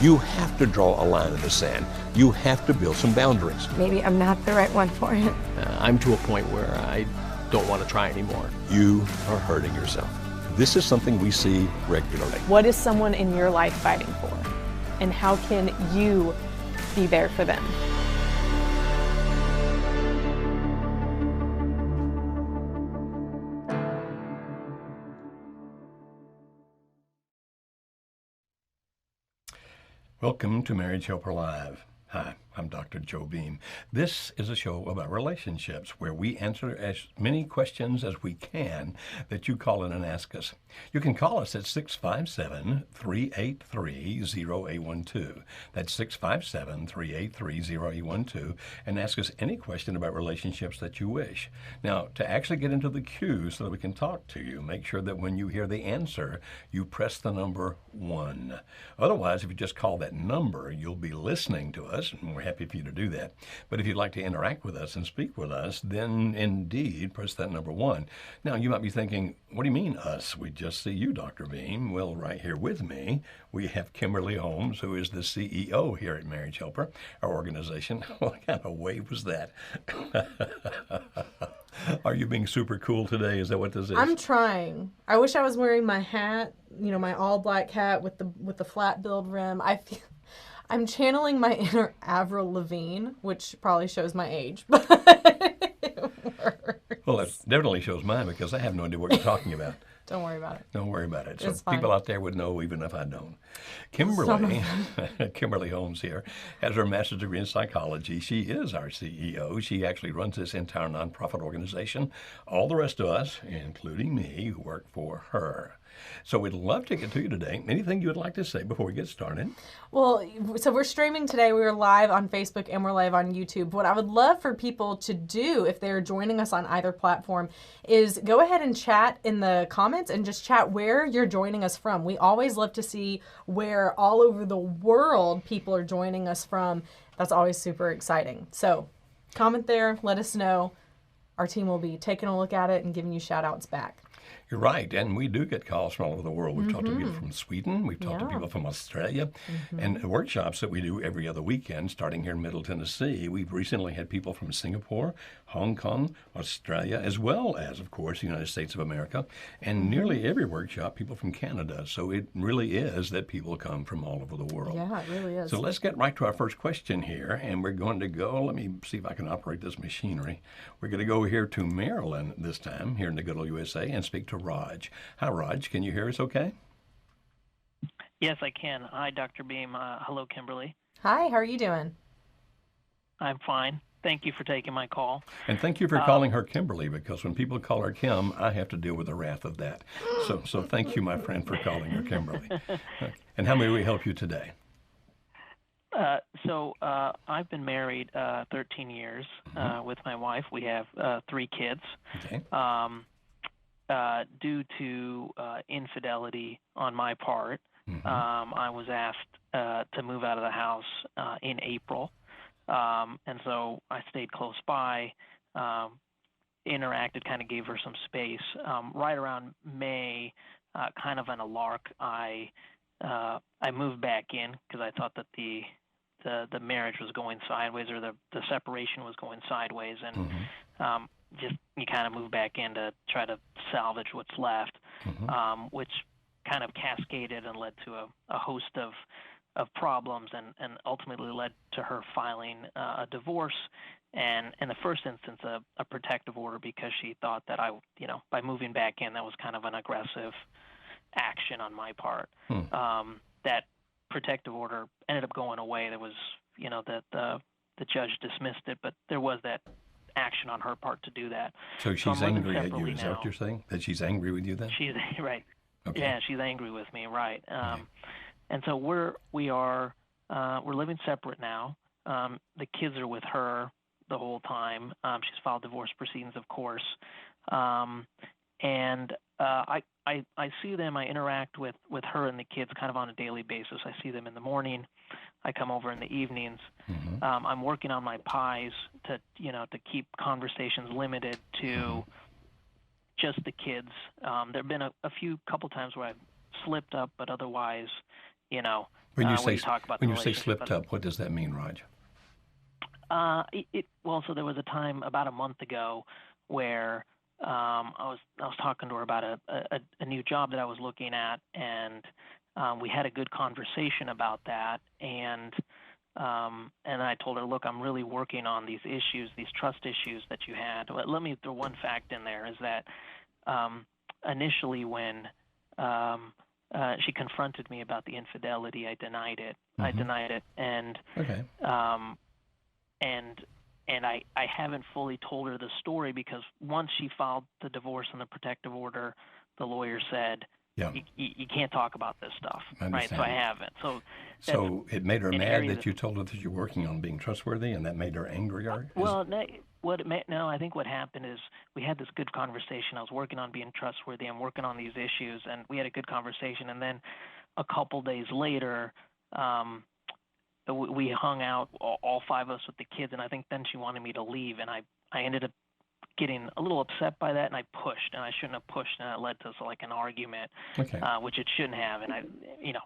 You have to draw a line in the sand. You have to build some boundaries. Maybe I'm not the right one for it. I'm to a point where I don't want to try anymore. You are hurting yourself. This is something we see regularly. What is someone in your life fighting for? And how can you be there for them? Welcome to Marriage Helper Live. Hi, I'm Dr. Joe Beam. This is a show about relationships where we answer as many questions as we can that you call in and ask us. You can call us at 657-383-0812. That's 657-383-0812 and ask us any question about relationships that you wish. Now, to actually get into the queue so that we can talk to you, make sure that when you hear the answer, you press the number 1. Otherwise, if you just call that number, you'll be listening to us, and we're happy for you to do that. But if you'd like to interact with us and speak with us, then indeed press that number 1. Now, you might be thinking, what do you mean us? We just see you, Dr. Beam. Well, right here with me, we have Kimberly Holmes, who is the CEO here at Marriage Helper, our organization. What kind of wave was that? Are you being super cool today? Is that what this is? I'm trying. I wish I was wearing my hat, my all black hat with the flat billed rim. I'm channeling my inner Avril Lavigne, which probably shows my age, but it works. Well, it definitely shows mine because I have no idea what you're talking about. Don't worry about it. Don't worry about it. It's So fine. people out there would know even if I don't. Kimberly, Kimberly Holmes here, has her master's degree in psychology. She is our CEO. She actually runs this entire nonprofit organization. All the rest of us, including me, work for her. So we'd love to get to you today. Anything you would like to say before we get started? Well, so we're streaming today. We are live on Facebook and we're live on YouTube. What I would love for people to do if they're joining us on either platform is go ahead and chat in the comments and just chat where you're joining us from. We always love to see where all over the world people are joining us from. That's always super exciting. So comment there, let us know. Our team will be taking a look at it and giving you shout outs back. You're right, and we do get calls from all over the world. We've talked to people from Sweden, we've talked to Yeah. people from Australia, and workshops that we do every other weekend, starting here in Middle Tennessee. We've recently had people from Singapore, Hong Kong, Australia, as well as, of course, the United States of America, and nearly every workshop, people from Canada. So it really is that people come from all over the world. Yeah, it really is. So let's get right to our first question here, and we're going to go, let me see if I can operate this machinery. We're going to go here to Maryland this time, here in the good old USA, and speak to Raj. Hi, Raj. Can you hear us okay? Yes, I can. Hi, Dr. Beam. Hello, Kimberly. Hi, how are you doing? I'm fine. Thank you for taking my call. And thank you for calling her Kimberly, because when people call her Kim, I have to deal with the wrath of that. So thank you, my friend, for calling her Kimberly. And how may we help you today? I've been married 13 years with my wife. We have 3 kids. Okay. Due to infidelity on my part, I was asked to move out of the house in April. And so I stayed close by, interacted, kind of gave her some space. Right around May, kind of on a lark, I moved back in because I thought that the marriage was going sideways, or the separation was going sideways, and just you kind of move back in to try to salvage what's left, which kind of cascaded and led to a host of problems, and ultimately led to her filing a divorce, and in the first instance a protective order, because she thought that by moving back in, that was kind of an aggressive action on my part. That protective order ended up going away. There was, the judge dismissed it, but there was that action on her part to do that. So she's angry at you, separately is that what you're saying? That she's angry with you then? She's right. Okay. Yeah, she's angry with me, right. And so we're living separate now. The kids are with her the whole time. She's filed divorce proceedings, of course. And I see them, I interact with her and the kids kind of on a daily basis. I see them in the morning. I come over in the evenings. I'm working on my pies to keep conversations limited to just the kids. There have been a couple times where I've slipped up, but otherwise, When you say talk about when the you say relationship. slipped up, what does that mean, Raj? Well, so there was a time about a month ago where I was talking to her about a new job that I was looking at, and we had a good conversation about that, and I told her, look, I'm really working on these issues, these trust issues that you had. But let me throw one fact in there is that initially when she confronted me about the infidelity, I denied it. I denied it, and Okay. and I haven't fully told her the story because once she filed the divorce and the protective order, the lawyer said, Yeah. you can't talk about this stuff, I right? So understand. I haven't. So it made her an mad area that you told her that you're working on being trustworthy, and that made her angrier? Well, no, I think what happened is we had this good conversation. I was working on being trustworthy. I'm working on these issues, and we had a good conversation. And then a couple days later, we hung out, all five of us with the kids, and I think then she wanted me to leave, and I ended up getting a little upset by that, and I pushed, and I shouldn't have pushed, and it led to like an argument, Okay. which it shouldn't have, and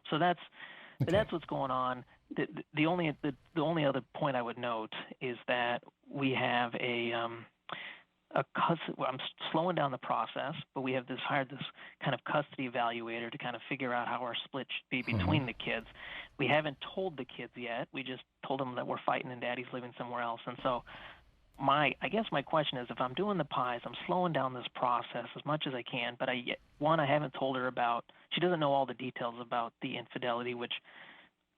so that's what's going on. The only other point I would note is that we have I'm slowing down the process, but we have hired this kind of custody evaluator to kind of figure out how our split should be between the kids. We haven't told the kids yet. We just told them that we're fighting and Daddy's living somewhere else. And so I guess my question is, if I'm doing the pies, I'm slowing down this process as much as I can, but I haven't told her about, she doesn't know all the details about the infidelity, which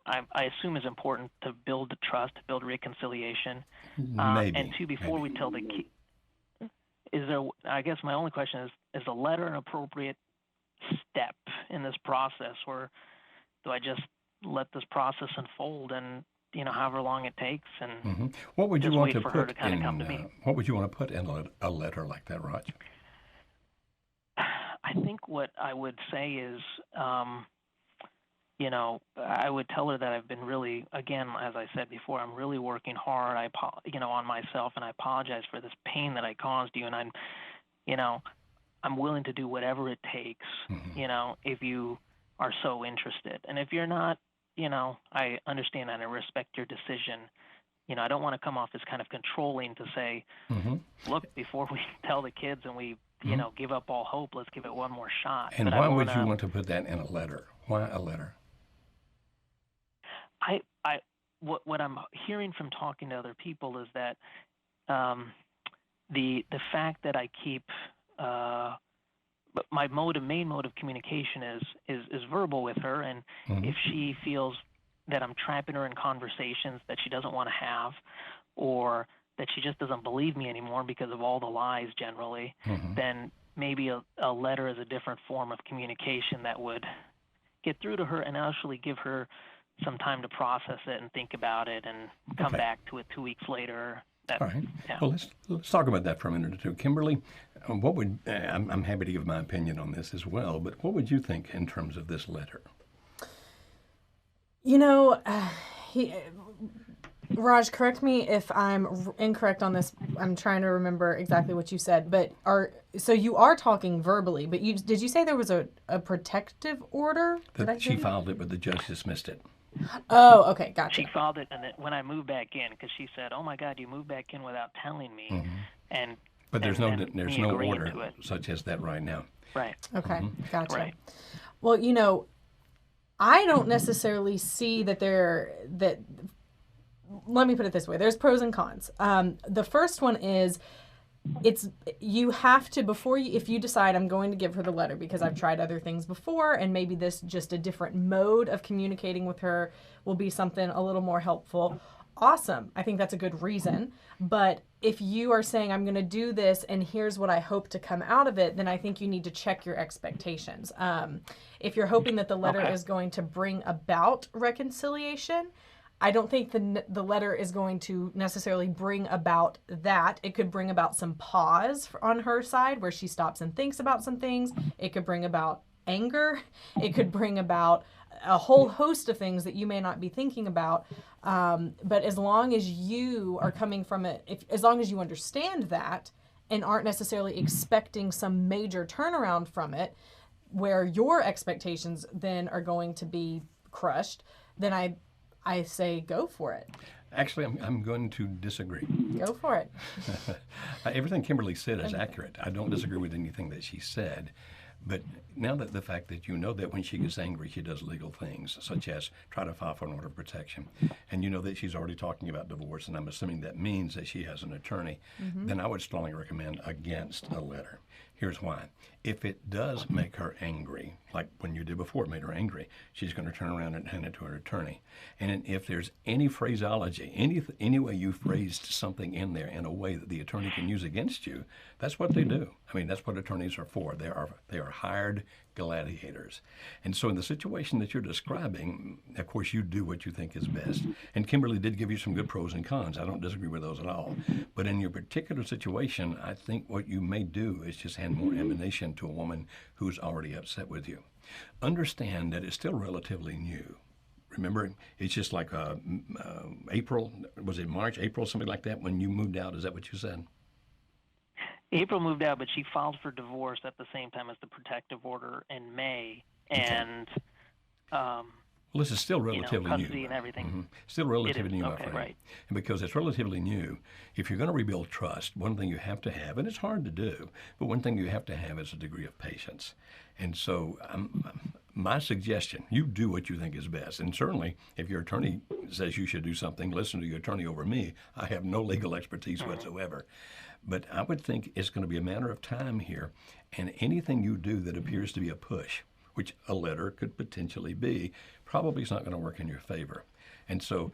I assume is important to build the trust, to build reconciliation. Maybe. And two, before we tell the kid, I guess my only question is a letter an appropriate step in this process, or do I just let this process unfold and, however long it takes, and What would you just want wait to for her put to kind of come to in? me? What would you want to put in a letter like that, Raj? I think what I would say is, I would tell her that I've been really, again, as I said before, I'm really working hard, on myself, and I apologize for this pain that I caused you, and I'm willing to do whatever it takes, if you are so interested. And if you're not, I understand and I respect your decision. I don't want to come off as kind of controlling to say, look, before we tell the kids and we, give up all hope, let's give it one more shot. And but why would you want to put that in a letter? Why a letter? What I'm hearing from talking to other people is that the fact that I keep but my main mode of communication is verbal with her, and if she feels that I'm trapping her in conversations that she doesn't want to have, or that she just doesn't believe me anymore because of all the lies generally, then maybe a letter is a different form of communication that would get through to her and actually give her some time to process it and think about it and come back to it 2 weeks later. All right. Yeah. Well, let's talk about that for a minute or two. Kimberly, what would I'm happy to give my opinion on this as well, but what would you think in terms of this letter? Raj, correct me if I'm incorrect on this. I'm trying to remember exactly what you said, but so you are talking verbally, but did you say there was a protective order? That she filed it, but the judge dismissed it. Oh, okay, gotcha. She filed it, and when I moved back in, because she said, "Oh my God, you moved back in without telling me," But there's no order such as that right now. Right. Okay, gotcha. Right. Well, I don't necessarily see that let me put it this way. There's pros and cons. The first one is you have to, if you decide I'm going to give her the letter because I've tried other things before, and maybe this just a different mode of communicating with her will be something a little more helpful. Awesome. I think that's a good reason. But if you are saying I'm going to do this and here's what I hope to come out of it, then I think you need to check your expectations. If you're hoping that the letter is going to bring about reconciliation, I don't think the letter is going to necessarily bring about that. It could bring about some pause on her side where she stops and thinks about some things. It could bring about anger. It could bring about a whole host of things that you may not be thinking about. But as long as you are coming from it, as long as you understand that and aren't necessarily expecting some major turnaround from it, where your expectations then are going to be crushed, then I say go for it. Actually, I'm going to disagree. Go for it. Everything Kimberly said is accurate. I don't disagree with anything that she said. But now that the fact that you know that when she gets angry, she does legal things, such as try to file for an order of protection, and you know that she's already talking about divorce, and I'm assuming that means that she has an attorney, then I would strongly recommend against a letter. Here's why. If it does make her angry, like when you did before, it made her angry, she's going to turn around and hand it to her attorney. And if there's any phraseology, any way you phrased something in there in a way that the attorney can use against you, that's what they do. I mean, that's what attorneys are for. They are hired gladiators. And so in the situation that you're describing, of course, you do what you think is best. And Kimberly did give you some good pros and cons. I don't disagree with those at all. But in your particular situation, I think what you may do is just hand more ammunition to a woman who's already upset with you. Understand that it's still relatively new. Remember, it's just like April, was it March, April, something like that, when you moved out? Is that what you said? April moved out, but she filed for divorce at the same time as the protective order in May, and well, this is still relatively custody new. And everything. Still relatively new, my okay, friend. right. And because it's relatively new, if you're going to rebuild trust, one thing you have to have, and it's hard to do, but one thing you have to have is a degree of patience. And so my suggestion, you do what you think is best. And certainly, if your attorney says you should do something, listen to your attorney over me. I have no legal expertise whatsoever. But I would think it's going to be a matter of time here, and anything you do that appears to be a push, which a letter could potentially be, probably is not going to work in your favor. And so,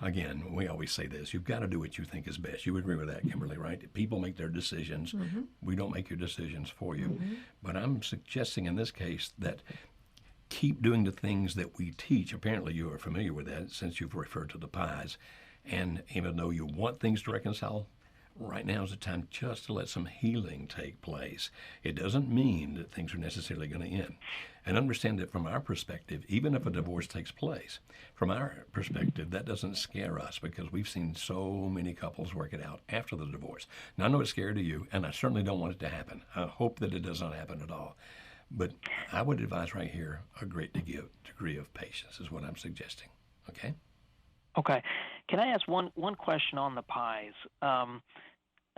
again, we always say this, you've got to do what you think is best. You agree with that, Kimberly, right? People make their decisions. We don't make your decisions for you. But I'm suggesting in this case that keep doing the things that we teach. Apparently you are familiar with that since you've referred to the pies. And even though you want things to reconcile, right now is the time just to let some healing take place. It doesn't mean that things are necessarily going to end. And understand that from our perspective, even if a divorce takes place, from our perspective, that doesn't scare us because we've seen so many couples work it out after the divorce. Now, I know it's scary to you, and I certainly don't want it to happen. I hope that it does not happen at all. But I would advise right here a great degree of patience is what I'm suggesting. Okay? Okay. Can I ask one question on the pies?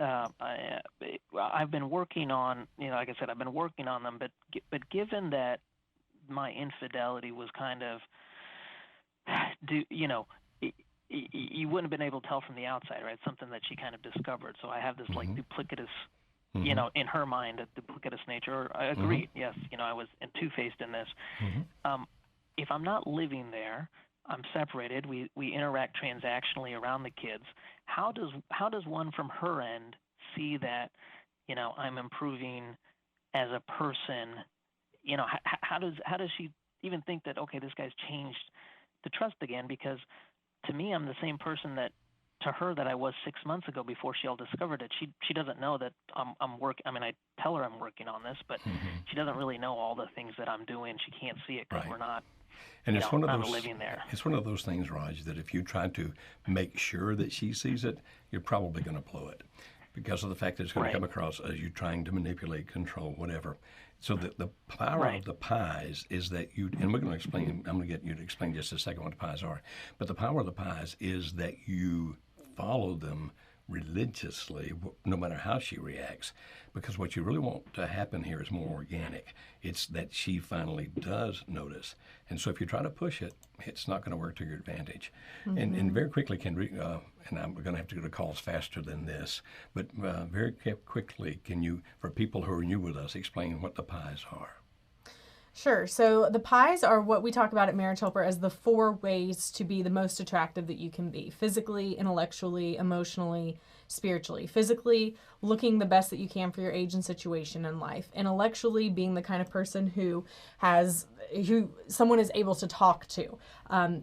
I've been working on, like I said, I've been working on them, but given that my infidelity was kind of, you wouldn't have been able to tell from the outside, right? Something that she kind of discovered. So I have this like duplicitous, in her mind, a duplicitous nature. I agree. Yes, I was two-faced in this. If I'm not living there, I'm separated. We interact transactionally around the kids. How does one from her end see that, I'm improving as a person? How does she even think that, okay, this guy's changed the trust again? Because to me, I'm the same person to her that I was 6 months ago before she all discovered it. She doesn't know that I'm working. I mean, I tell her I'm working on this, but she doesn't really know all the things that I'm doing. She can't see it because we're not. And it's one of those living there. It's one of those things, Raj, that if you try to make sure that she sees it, you're probably going to blow it because of the fact that it's going to come across as you trying to manipulate, control, whatever. So the power of the pies is that and we're going to explain, I'm going to get you to explain just a second what the pies are, but the power of the pies is that you follow them religiously, no matter how she reacts, because what you really want to happen here is more organic. It's that she finally does notice. And so if you try to push it, it's not going to work to your advantage. And very quickly, and I'm going to have to go to calls faster than this, but very quickly, can you, for people who are new with us, explain what the pies are? Sure. So the pies are what we talk about at Marriage Helper as the 4 ways to be the most attractive that you can be: physically, intellectually, emotionally, spiritually. Physically, looking the best that you can for your age and situation in life. Intellectually, being the kind of person who someone is able to talk to.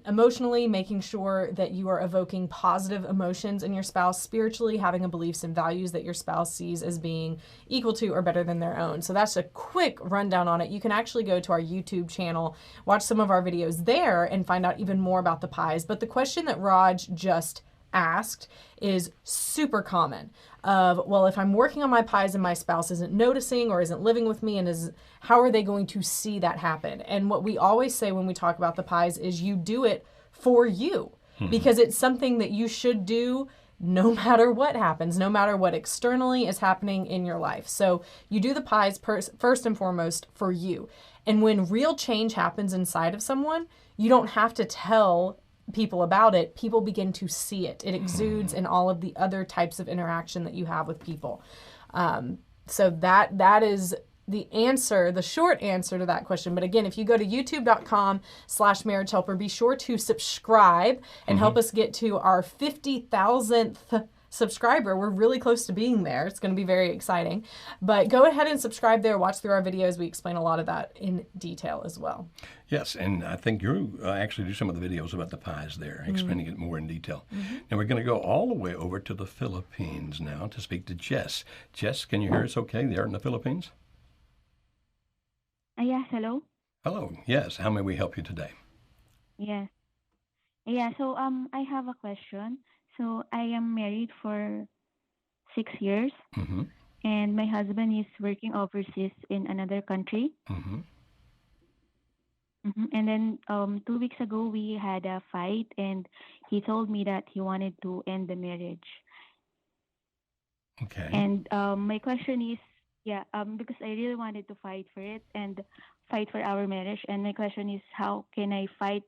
Emotionally, making sure that you are evoking positive emotions in your spouse. Spiritually, having a beliefs and values that your spouse sees as being equal to or better than their own. So that's a quick rundown on it. You can actually go to our YouTube channel, watch some of our videos there, and find out even more about the pies. But the question that Raj just asked is super common of, well, if I'm working on my pies and my spouse isn't noticing or isn't living with me, and how are they going to see that happen? And what we always say when we talk about the pies is you do it for you, because it's something that you should do no matter what happens, no matter what externally is happening in your life. So you do the pies first and foremost for you. And when real change happens inside of someone, you don't have to tell people about it. People begin to see it. It exudes in all of the other types of interaction that you have with people. So that is the answer, the short answer to that question. But again, if you go to youtube.com/marriagehelper, be sure to subscribe and help us get to our 50,000th subscriber. We're really close to being there. It's going to be very exciting. But go ahead and subscribe there. Watch through our videos. We explain a lot of that in detail as well. Yes, and I think you actually do some of the videos about the pies there, explaining it more in detail. Now we're going to go all the way over to the Philippines now to speak to Jess. Jess, can you hear us okay there in the Philippines? Yes, hello. Hello. Yes. How may we help you today? Yes. Yeah, so I have a question. So I am married for 6 years, Mm-hmm. and my husband is working overseas in another country. Mm-hmm. And then 2 weeks ago we had a fight, and he told me that he wanted to end the marriage. Okay. And my question is, because I really wanted to fight for it and fight for our marriage. And my question is, how can I fight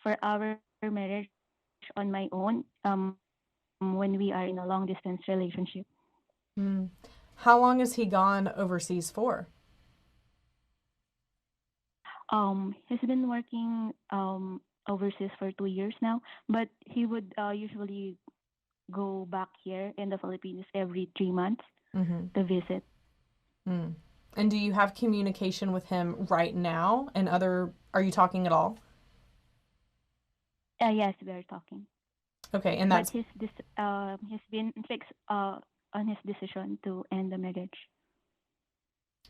for our marriage on my own when we are in a long distance relationship? How long has he gone overseas for? He's been working overseas for 2 years now, but he would usually go back here in the Philippines every 3 months to visit. And do you have communication with him right now? And are you talking at all? Yes, we are talking. Okay, and that's But he's been fixed on his decision to end the marriage.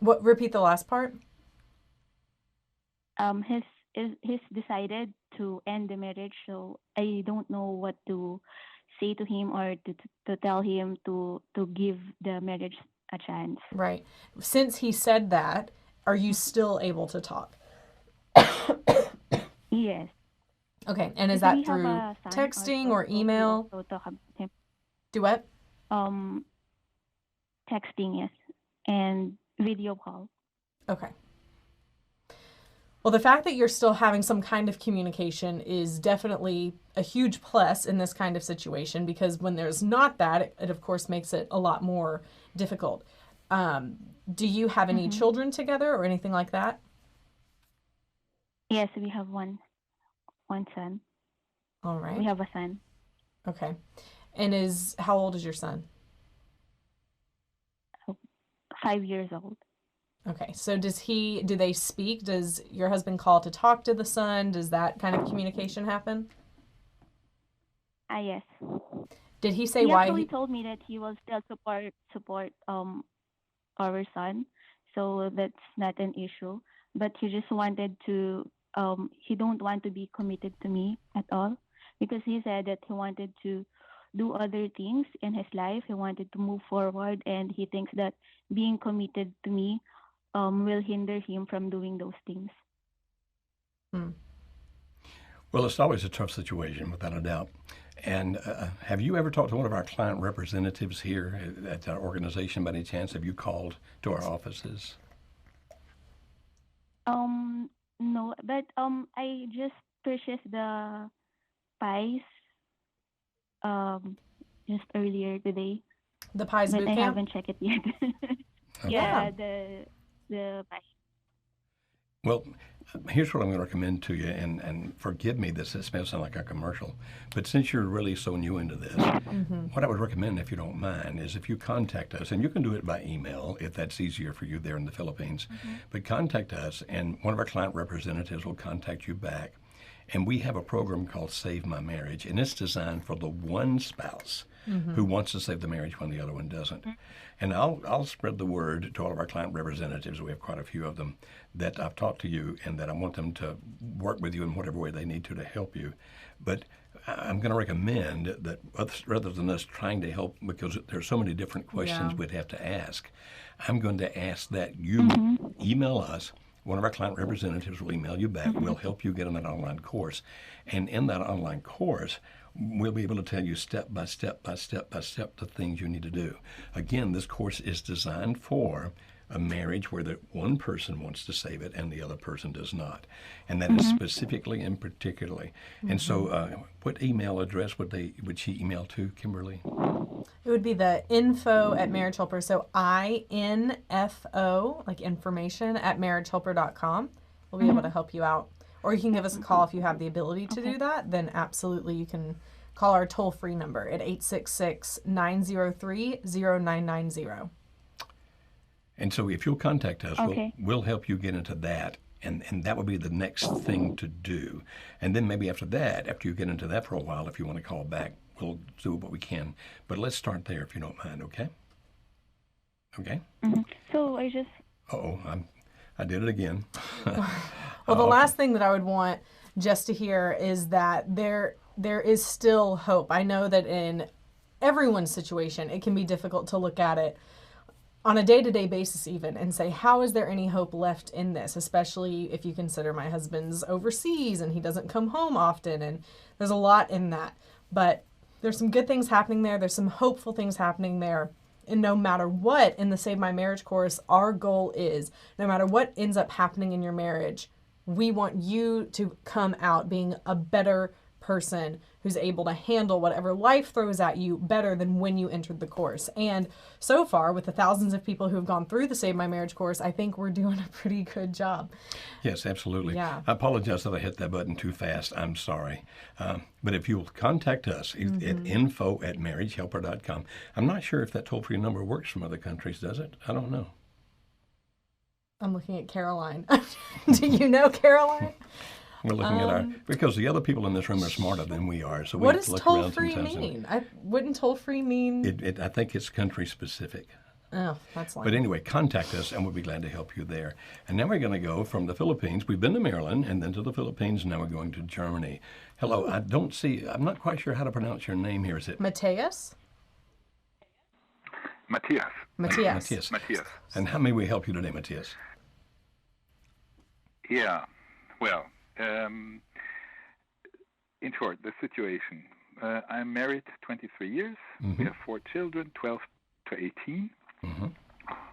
what? Repeat the last part. He's decided to end the marriage, so I don't know what to say to him or to tell him to give the marriage a chance. Right. Since he said that, are you still able to talk? Yes. Okay, and is Because that we have through a son texting also, or so we email? also talk about him. Duet? Texting, yes, and video call. Okay. Well, the fact that you're still having some kind of communication is definitely a huge plus in this kind of situation, because when there's not that, it of course makes it a lot more difficult. Do you have any children together or anything like that? Yes, we have one son. All right. We have a son. Okay. And how old is your son? 5 years old. Okay. So do they speak? Does your husband call to talk to the son? Does that kind of communication happen? Yes. Did he say He why? actually told me that he will still support our son, so that's not an issue. But he just wanted to he don't want to be committed to me at all, because he said that he wanted to do other things in his life. He wanted to move forward, and he thinks that being committed to me will hinder him from doing those things. Well, it's always a tough situation, without a doubt. And have you ever talked to one of our client representatives here at our organization by any chance? Have you called to our offices? No, but I just purchased the pies just earlier today, The Pies but Boot I Camp? haven't checked it yet. Yeah, the pies. Well, here's what I'm going to recommend to you, and forgive me, this may sound like a commercial, but since you're really so new into this, what I would recommend, if you don't mind, is if you contact us, and you can do it by email if that's easier for you there in the Philippines, but contact us, and one of our client representatives will contact you back. And we have a program called Save My Marriage, and it's designed for the one spouse who wants to save the marriage when the other one doesn't. And I'll spread the word to all of our client representatives, we have quite a few of them, that I've talked to you and that I want them to work with you in whatever way they need to help you. But I'm going to recommend that rather than us trying to help, because there's so many different questions we'd have to ask, I'm going to ask that you email us. One of our client representatives will email you back. We'll help you get on that online course. And in that online course, we'll be able to tell you step by step the things you need to do. Again, this course is designed for a marriage where the one person wants to save it and the other person does not. And that is specifically and particularly. And so what email address would she email to, Kimberly? It would be the info at Marriage Helper. So INFO, like information, at marriagehelper.com. We'll be able to help you out. Or you can give us a call if you have the ability to do that. Then absolutely you can call our toll-free number at 866-903-0990. And so if you'll contact us, we'll help you get into that. And that would be the next thing to do. And then maybe after that, after you get into that for a while, if you want to call back, we'll do what we can. But let's start there if you don't mind, okay? Okay? So I just... I did it again. Well, the last thing that I would want Jess to hear is that there is still hope. I know that in everyone's situation, it can be difficult to look at it on a day-to-day basis even and say, how is there any hope left in this? Especially if you consider my husband's overseas and he doesn't come home often, and there's a lot in that. But there's some good things happening there. There's some hopeful things happening there. And no matter what, in the Save My Marriage course, our goal is, no matter what ends up happening in your marriage, we want you to come out being a better person who's able to handle whatever life throws at you better than when you entered the course. And so far, with the thousands of people who have gone through the Save My Marriage course, I think we're doing a pretty good job. Yes, absolutely. Yeah. I apologize that I hit that button too fast. I'm sorry. But if you'll contact us at info@marriagehelper.com. I'm not sure if that toll-free number works from other countries, does it? I don't know. I'm looking at Caroline. Do you know Caroline? We're looking at because the other people in this room are smarter than we are. So we What have to does look around toll-free sometimes. mean? Wouldn't toll-free mean? I think it's country specific. Oh, that's like. But anyway, contact us and we'll be glad to help you there. And now we're going to go from the Philippines. We've been to Maryland and then to the Philippines. Now we're going to Germany. Hello, I'm not quite sure how to pronounce your name here. Is it Matthias? Matthias. Matthias. And how may we help you today, Matthias? Yeah, well, in short, the situation. I'm married 23 years. We have 4 children, 12 to 18.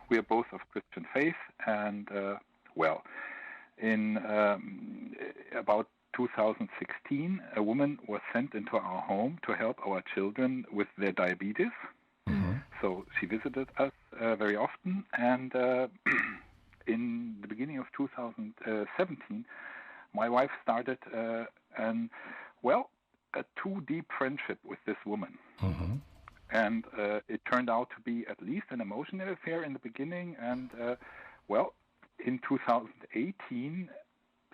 We are both of Christian faith. And, in about 2016, a woman was sent into our home to help our children with their diabetes. So she visited us very often. And in the beginning of 2017, my wife started a too deep friendship with this woman. And it turned out to be at least an emotional affair in the beginning. And, in 2018,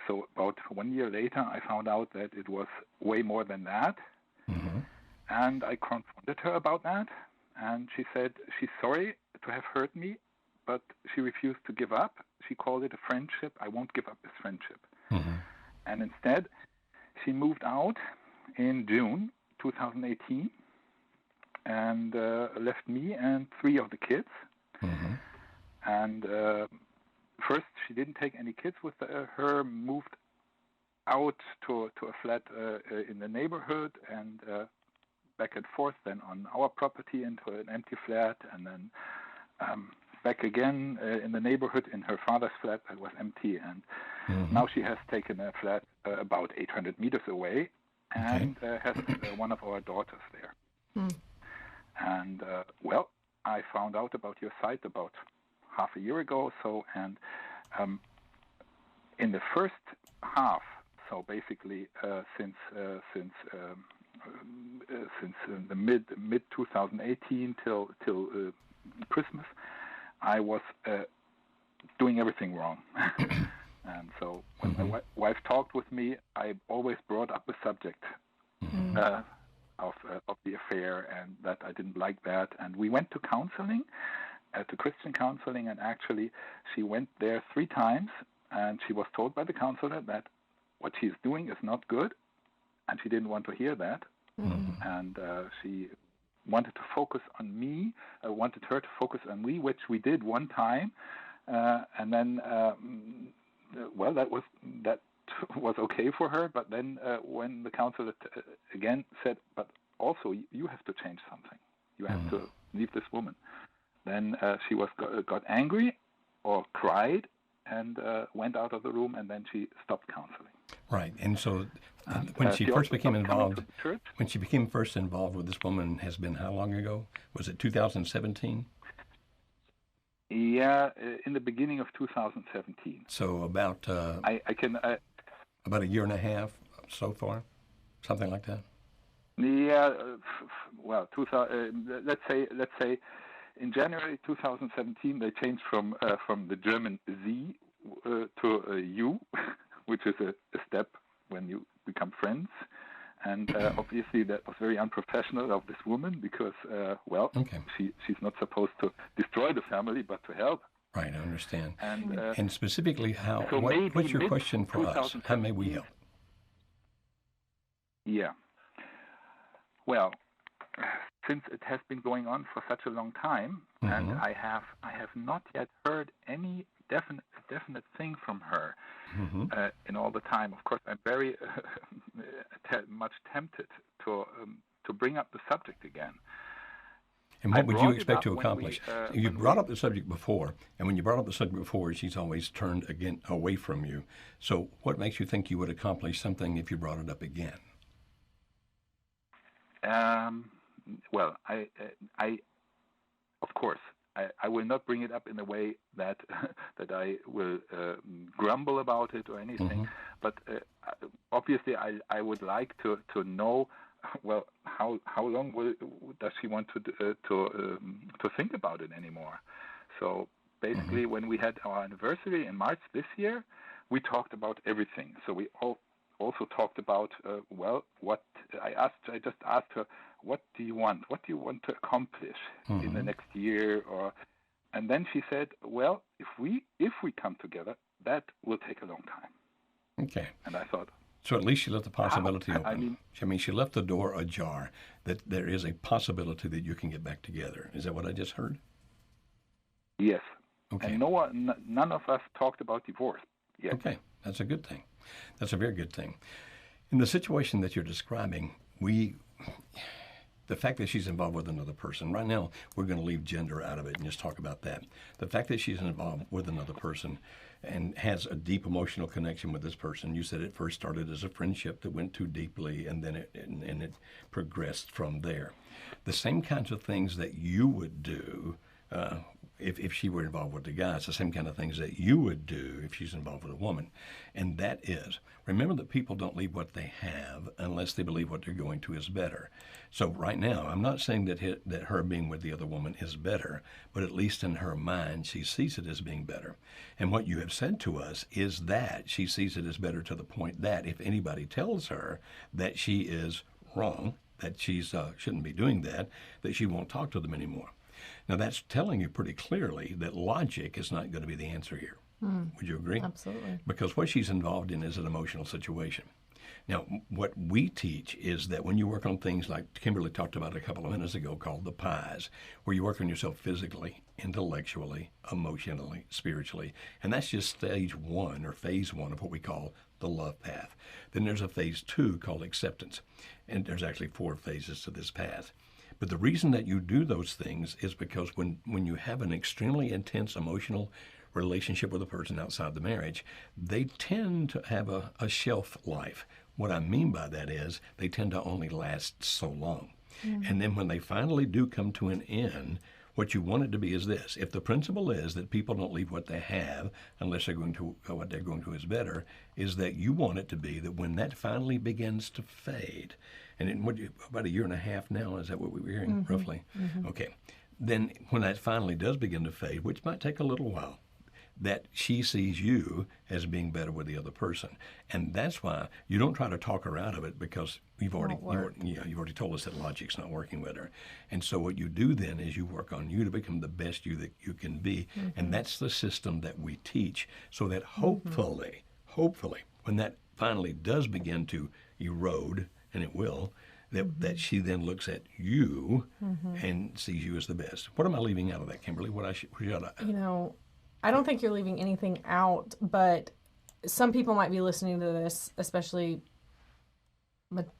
so about 1 year later, I found out that it was way more than that. And I confronted her about that. And she said she's sorry to have hurt me, but she refused to give up. She called it a friendship. I won't give up this friendship. And instead, she moved out in June 2018 and left me and 3 of the kids. And first, she didn't take any kids with her, moved out to a flat in the neighborhood and back and forth, then on our property into an empty flat, and then back again in the neighborhood in her father's flat that was empty. And now she has taken a flat about 800 meters away and has one of our daughters there. And, I found out about your site about half a year ago or so, and in the first half, so basically since the mid 2018 till Christmas, I was doing everything wrong. And so when my wife talked with me, I always brought up the subject of the affair, and that I didn't like that. And we went to counseling, to Christian counseling, and actually she went there 3 times, and she was told by the counselor that what she's doing is not good, and she didn't want to hear that. and she wanted to focus on me. I wanted her to focus on me, which we did one time, and then well, that was okay for her. But then when the counselor again said, but also you have to change something. You have to leave this woman. Then she got angry or cried and went out of the room, and then she stopped counseling. Right, and so when she first became involved, when she became first involved with this woman, has been how long ago? Was it 2017? Yeah, in the beginning of 2017. So about about a year and a half so far, something like that. Yeah, well, let's say in January 2017 they changed from the German Sie to U, which is a step when you become friends. And obviously that was very unprofessional of this woman because, she's not supposed to destroy the family, but to help. Right, I understand. And specifically, what's your question for us? How may we help? Yeah. Well, since it has been going on for such a long time, and I have not yet heard any definite thing from her in all the time. Of course, I'm very much tempted to bring up the subject again. And what would you expect to accomplish? You brought up the subject before, and when you brought up the subject before, she's always turned away from you. So what makes you think you would accomplish something if you brought it up again? Well, I of course, I will not bring it up in a way that I will grumble about it or anything. But obviously, I would like to know. Well, how long does she want to think about it anymore? So basically, when we had our anniversary in March this year, we talked about everything. So we also talked about what I just asked her, what do you want? What do you want to accomplish in the next year? And then she said, well, if we come together, that will take a long time. Okay. And I thought. So at least she left the possibility open. I mean, she left the door ajar that there is a possibility that you can get back together. Is that what I just heard? Yes. Okay. And none of us talked about divorce yet. Okay, that's a good thing. That's a very good thing. In the situation that you're describing, the fact that she's involved with another person, right now we're going to leave gender out of it and just talk about that. The fact that she's involved with another person and has a deep emotional connection with this person, you said it first started as a friendship that went too deeply and then it progressed from there. The same kinds of things that you would do if she were involved with a guy, it's the same kind of things that you would do if she's involved with a woman. And that is, remember that people don't leave what they have unless they believe what they're going to is better. So right now, I'm not saying that her being with the other woman is better, but at least in her mind, she sees it as being better. And what you have said to us is that she sees it as better to the point that if anybody tells her that she is wrong, that she shouldn't be doing that she won't talk to them anymore. Now, that's telling you pretty clearly that logic is not going to be the answer here. Would you agree? Absolutely. Because what she's involved in is an emotional situation. Now, what we teach is that when you work on things like Kimberly talked about a couple of minutes ago called the pies, where you work on yourself physically, intellectually, emotionally, spiritually, and that's just stage one or phase one of what we call the love path. Then there's a phase two called acceptance, and there's actually 4 phases to this path. But the reason that you do those things is because when you have an extremely intense emotional relationship with a person outside the marriage, they tend to have a shelf life. What I mean by that is they tend to only last so long. And then when they finally do come to an end, what you want it to be is this. If the principle is that people don't leave what they have unless what they're going to is better, is that you want it to be that when that finally begins to fade, and in about a year and a half now, is that what we were hearing roughly? Okay. Then when that finally does begin to fade, which might take a little while, that she sees you as being better with the other person. And that's why you don't try to talk her out of it, because you've already told us that logic's not working with her. And so what you do then is you work on you to become the best you that you can be. And that's the system that we teach, so that hopefully, when that finally does begin to erode, and it will, that she then looks at you and sees you as the best. What am I leaving out of that, Kimberly? What should I? You know, I don't think you're leaving anything out, but some people might be listening to this, especially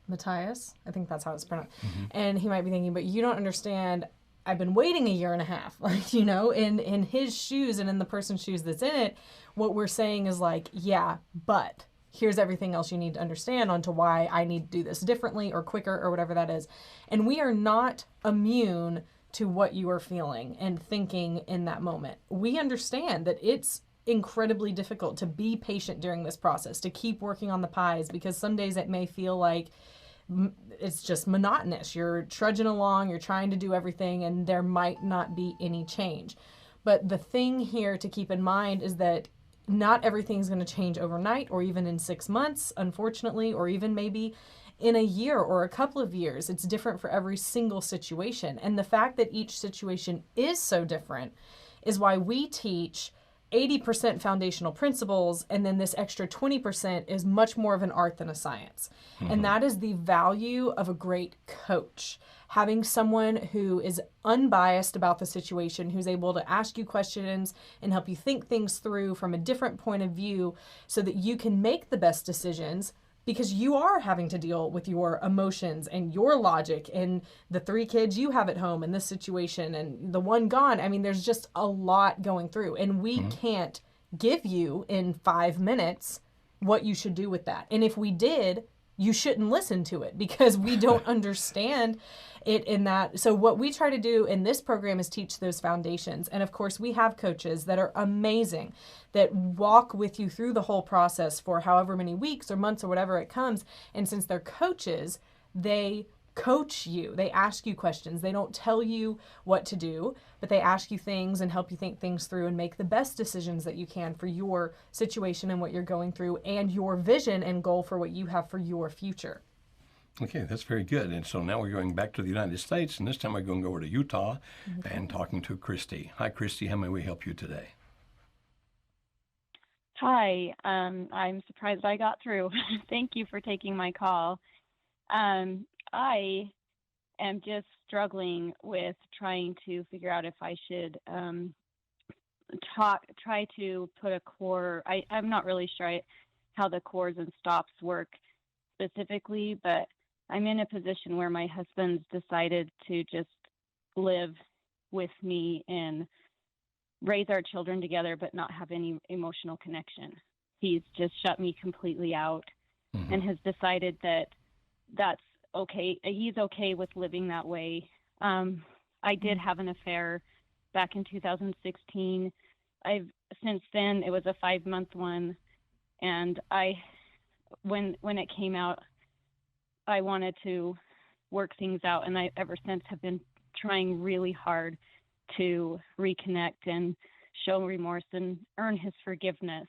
Matthias. I think that's how it's pronounced. And he might be thinking, but you don't understand. I've been waiting a year and a half, like, you know, in his shoes and in the person's shoes that's in it. What we're saying is like, yeah, but here's everything else you need to understand onto why I need to do this differently or quicker or whatever that is. And we are not immune to what you are feeling and thinking in that moment. We understand that it's incredibly difficult to be patient during this process, to keep working on the pies, because some days it may feel like it's just monotonous. You're trudging along, you're trying to do everything, and there might not be any change. But the thing here to keep in mind is that not everything's going to change overnight or even in 6 months, unfortunately, or even maybe in a year or a couple of years. It's different for every single situation. And the fact that each situation is so different is why we teach 80% foundational principles, and then this extra 20% is much more of an art than a science. And that is the value of a great coach. Having someone who is unbiased about the situation, who's able to ask you questions and help you think things through from a different point of view so that you can make the best decisions, because you are having to deal with your emotions and your logic and the 3 kids you have at home in this situation and the one gone. I mean, there's just a lot going through, and we can't give you in 5 minutes what you should do with that. And if we did, you shouldn't listen to it because we don't understand it in that. So what we try to do in this program is teach those foundations. And of course, we have coaches that are amazing, that walk with you through the whole process for however many weeks or months or whatever it comes. And since they're coaches, they coach you. They ask you questions. They don't tell you what to do, but they ask you things and help you think things through and make the best decisions that you can for your situation and what you're going through and your vision and goal for what you have for your future. Okay, that's very good. And so now we're going back to the United States, and this time we're going to go over to Utah and talking to Christy. Hi, Christy. How may we help you today? Hi, I'm surprised I got through. Thank you for taking my call. I am just struggling with trying to figure out if I should try to put a core. I'm not really sure how the cores and stops work specifically, but I'm in a position where my husband's decided to just live with me and raise our children together, but not have any emotional connection. He's just shut me completely out and has decided that that's okay. He's okay with living that way. I did have an affair back in 2016. Since then, it was a 5-month one. And when it came out, I wanted to work things out. And I, ever since, have been trying really hard to reconnect and show remorse and earn his forgiveness.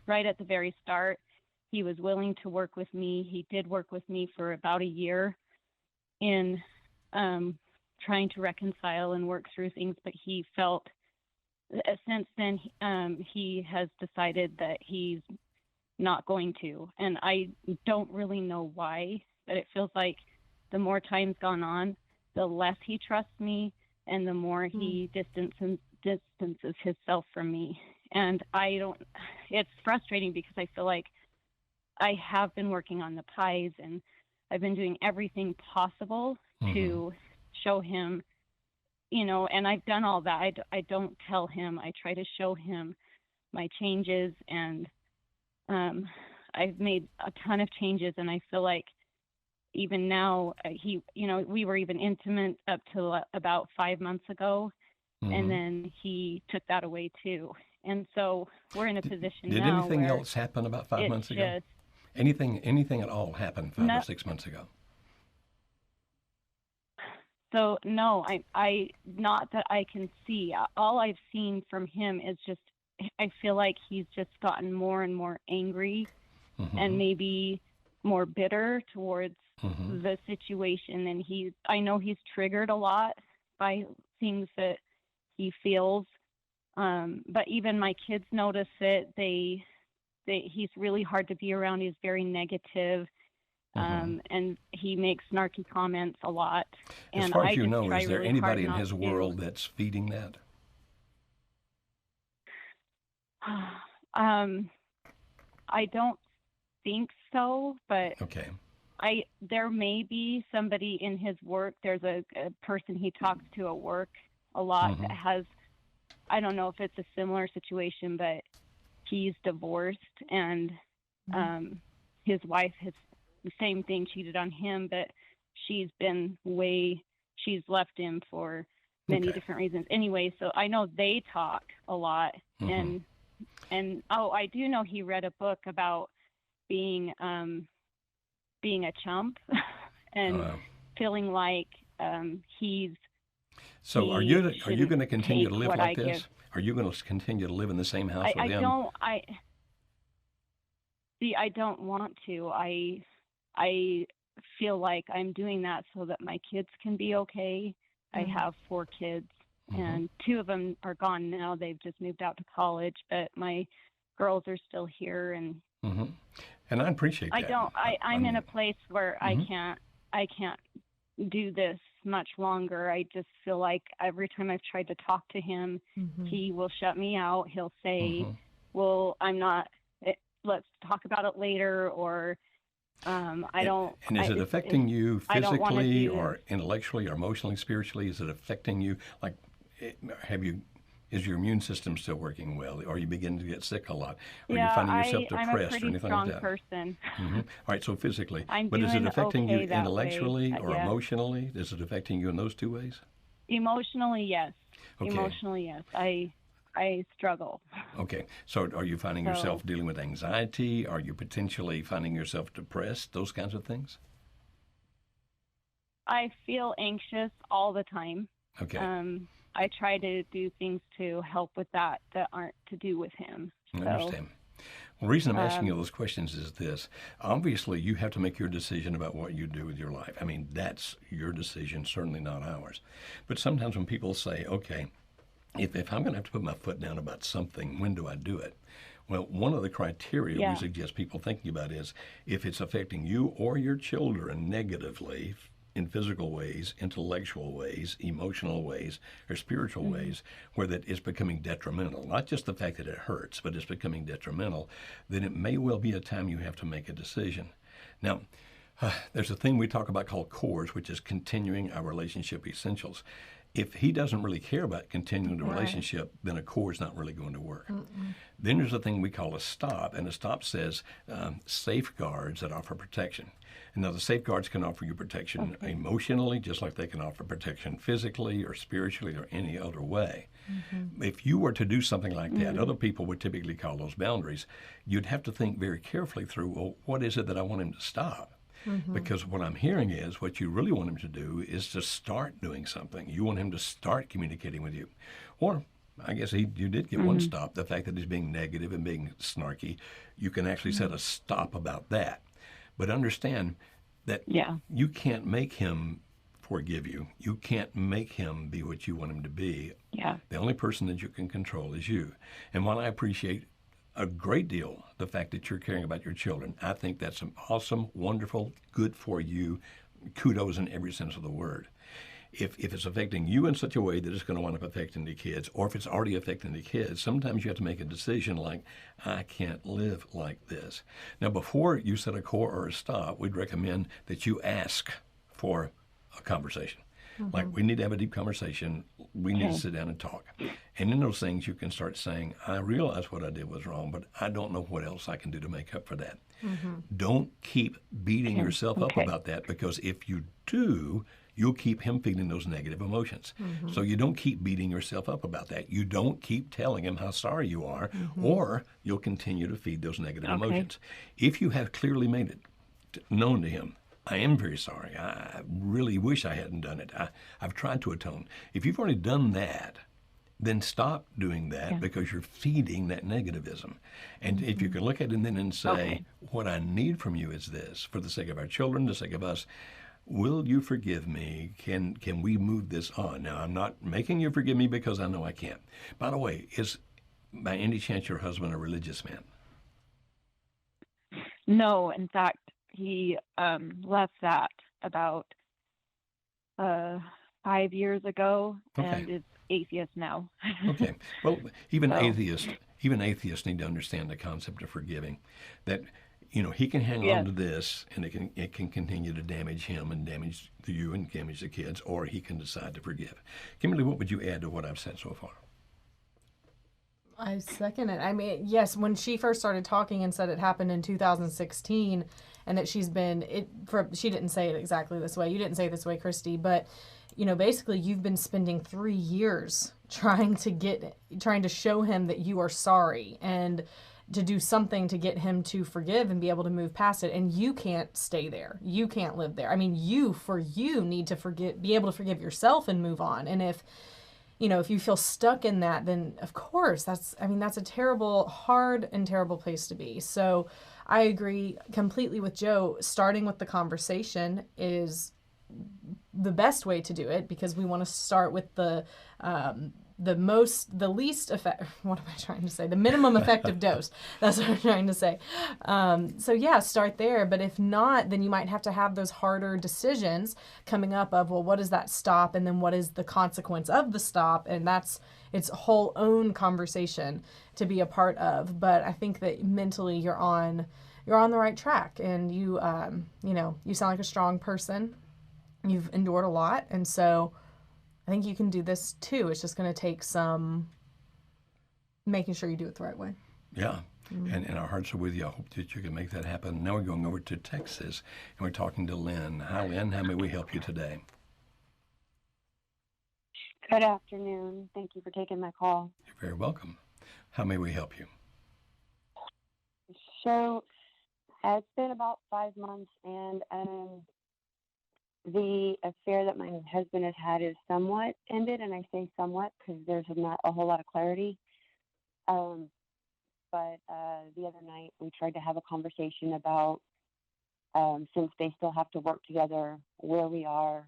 Right at the very start, he was willing to work with me. He did work with me for about a year in trying to reconcile and work through things, but he felt since then he has decided that he's not going to. And I don't really know why, but it feels like the more time's gone on, the less he trusts me and the more he distances himself from me. And it's frustrating because I feel like I have been working on the pies and I've been doing everything possible to show him, and I've done all that. I don't tell him. I try to show him my changes, and I've made a ton of changes, and I feel like even now we were even intimate up to about 5 months ago, and then he took that away too. And so we're in a position Did now anything where else happen about 5 months ago? Anything at all happened 5 or 6 months ago? So no, I not that I can see. All I've seen from him is just, I feel like he's just gotten more and more angry and maybe more bitter towards the situation. And I know he's triggered a lot by things that he feels. But even my kids notice it. He's really hard to be around. He's very negative. And he makes snarky comments a lot. And As far as I you just know, try is there really anybody hard in not his to. world that's feeding that? I don't think so, but Okay. there may be somebody in his work. There's a person he talks to at work a lot that has, I don't know if it's a similar situation, but he's divorced, and his wife has the same thing, cheated on him, but she's left him for many different reasons. Anyway, so I know they talk a lot, and I do know he read a book about being a chump and feeling like he's. So are you going to continue to live like this? Give. Are you going to continue to live in the same house with him? I don't want to. I feel like I'm doing that so that my kids can be okay. I have 4 kids, and 2 of them are gone now. They've just moved out to college, but my girls are still here, and and I appreciate that. I'm in a place where I can't do this much longer. I just feel like every time I've tried to talk to him, he will shut me out. He'll say, well, let's talk about it later, or I don't. And is it affecting you physically or intellectually or emotionally, spiritually? Is it affecting you? Like, is your immune system still working well? Or are you beginning to get sick a lot? Are you finding yourself depressed or anything like that? I'm a pretty strong person. All right, so physically. But is it affecting you that intellectually way, or emotionally? Is it affecting you in those 2 ways? Emotionally, yes. Okay. Emotionally, yes. I struggle. Okay. So are you finding yourself dealing with anxiety? Are you potentially finding yourself depressed? Those kinds of things? I feel anxious all the time. Okay. I try to do things to help with that aren't to do with him. I understand. Well, the reason I'm asking you those questions is this. Obviously, you have to make your decision about what you do with your life. I mean, that's your decision, certainly not ours. But sometimes when people say, okay, if I'm going to have to put my foot down about something, when do I do it? Well, one of the criteria we suggest people thinking about is if it's affecting you or your children negatively in physical ways, intellectual ways, emotional ways, or spiritual ways, where that is becoming detrimental, not just the fact that it hurts, but it's becoming detrimental, then it may well be a time you have to make a decision. Now, there's a thing we talk about called cores, which is continuing our relationship essentials. If he doesn't really care about continuing the relationship, then a core is not really going to work. Then there's a thing we call a stop, and a stop says safeguards that offer protection. And now the safeguards can offer you protection emotionally, just like they can offer protection physically or spiritually or any other way. If you were to do something like that, other people would typically call those boundaries. You'd have to think very carefully through, well, what is it that I want him to stop? Because what I'm hearing is what you really want him to do is to start doing something. You want him to start communicating with you. Or I guess you did get one stop, the fact that he's being negative and being snarky. You can actually set a stop about that. But understand that you can't make him forgive you. You can't make him be what you want him to be. The only person that you can control is you. And while I appreciate a great deal the fact that you're caring about your children, I think that's an awesome, wonderful, good for you, kudos in every sense of the word. If it's affecting you in such a way that it's going to wind up affecting the kids, or if it's already affecting the kids, sometimes you have to make a decision like, I can't live like this. Now, before you set a core or a stop, we'd recommend that you ask for a conversation. Like, we need to have a deep conversation. We need to sit down and talk. And in those things, you can start saying, I realize what I did was wrong, but I don't know what else I can do to make up for that. Don't keep beating yourself up about that, because if you do, you'll keep him feeling those negative emotions. So you don't keep beating yourself up about that. You don't keep telling him how sorry you are, or you'll continue to feed those negative emotions. If you have clearly made it known to him, I am very sorry. I really wish I hadn't done it. I've tried to atone. If you've already done that, then stop doing that, because you're feeding that negativism. And if you can look at it then and say, what I need from you is this, for the sake of our children, the sake of us, will you forgive me? Can we move this on? Now, I'm not making you forgive me because I know I can't. By the way, is by any chance your husband a religious man? No, in fact, he left that about 5 years ago and is atheist now. Okay. Well, even So- atheists need to understand the concept of forgiving. That he can hang Yes. on to this, and it can continue to damage him and damage you and damage the kids, or he can decide to forgive. Kimberly, what would you add to what I've said so far? I second it. I mean, yes, when she first started talking and said it happened in 2016 and that she didn't say it exactly this way. You didn't say it this way, Christy, but basically you've been spending 3 years trying to show him that you are sorry and to do something to get him to forgive and be able to move past it. And you can't stay there. You can't live there. I mean, you need to be able to forgive yourself and move on. And if you feel stuck in that, then of course that's a terrible, hard and terrible place to be. So I agree completely with Joe. Starting with the conversation is the best way to do it, because we want to start with the minimum effective dose. That's what I'm trying to say. So yeah, start there. But if not, then you might have to have those harder decisions coming up of, well, what is that stop? And then what is the consequence of the stop? And it's a whole own conversation to be a part of. But I think that mentally you're on the right track, and you sound like a strong person. You've endured a lot. And so I think you can do this too. It's just going to take some making sure you do it the right way. Yeah. And our hearts are with you. I hope that you can make that happen. Now we're going over to Texas, and we're talking to Lynn. Hi, Lynn. How may we help you today? Good afternoon. Thank you for taking my call. You're very welcome. How may we help you? So it's been about 5 months, and the affair that my husband has had is somewhat ended, and I say somewhat because there's not a whole lot of clarity. But the other night we tried to have a conversation about, since they still have to work together, where we are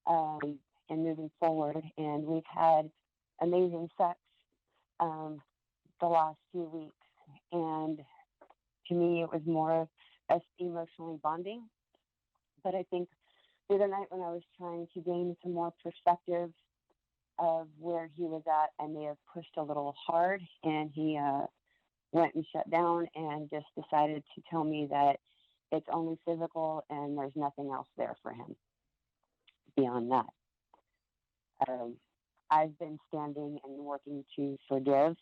and moving forward. And we've had amazing sex the last few weeks. And to me, it was more of us emotionally bonding. But I think the other night when I was trying to gain some more perspective of where he was at, I may have pushed a little hard, and he went and shut down and just decided to tell me that it's only physical and there's nothing else there for him beyond that. I've been standing and working to forgive